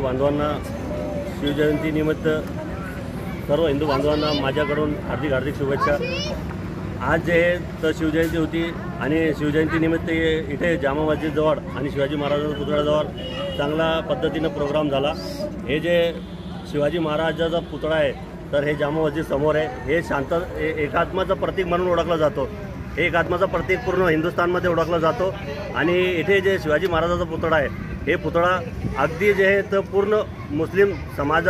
बांधवांना शिवजयंतीनिमित्त सर्व हिंदू बांधवांना माझ्याकडून हार्दिक हार्दिक शुभेच्छा। आज जे तर शिवजयंती होती आणि शिवजयंतीनिमित्त इथे जामा मस्जिदजवळ आणि शिवाजी महाराजांच्या पुतळ्याजवळ चांगला पद्धतीनं प्रोग्राम झाला। हे जे शिवाजी महाराजाचा पुतळा आहे तर हे जामा मस्जिद समोर आहे। हे शांत एकात्माचं प्रतीक म्हणून ओळखलं जातो। हे एकात्माचं प्रतीक पूर्ण हिंदुस्थानमध्ये ओळखलं जातो। आणि इथे जे शिवाजी महाराजाचा पुतळा आहे हे पुतळा अगदी जे आहे तर पूर्ण मुस्लिम समाज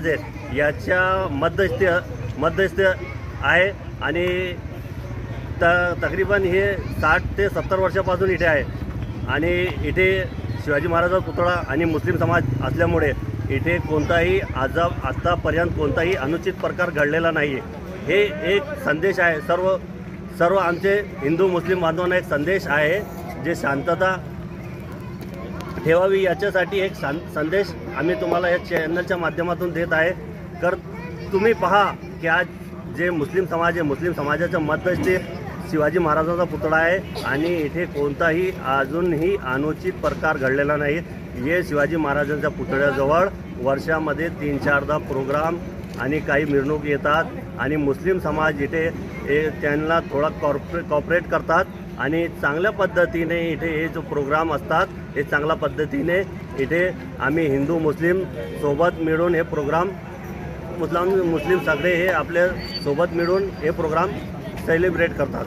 आहे याच्या मध्यस्थ आहे। आणि तकरीबन हे 60 ते 70 वर्षापासून इथे आहे। आणि इथे शिवाजी महाराजाचा पुतळा आणि मुस्लिम समाज असल्यामुळे इथे कोणताही आतापर्यंत कोणताही अनुचित प्रकार घडलेला नाही आहे। हे एक संदेश आहे सर्व आमचे हिंदू मुस्लिम बांधवांना एक संदेश आहे जे शांतता ठेवावी याच्यासाठी एक संदेश आम्ही तुम्हाला या चॅनलच्या माध्यमातून देत आहे। तर तुम्ही पहा की आज जे मुस्लिम समाज आहे मुस्लिम समाजाच्या मध्यस्थी शिवाजी महाराजांचा पुतळा आहे आणि इथे कोणताही अजूनही अनुचित प्रकार घडलेला नाही। हे शिवाजी महाराजांच्या पुतळ्याजवळ वर्षामध्ये 3-4दा प्रोग्राम आणि काही मिरवणूक येतात आणि मुस्लिम समाज इथे त्यांना थोडा कॉपरेट करतात आणि चांगल्या पद्धतीने इथे हे जो प्रोग्राम असतात हे चांगल्या पद्धतीने इथे आम्ही हिंदू मुस्लिम सोबत मिळून हे प्रोग्राम मुस्लिम सगळे हे आपल्या सोबत मिळून हे प्रोग्राम सेलिब्रेट करतात।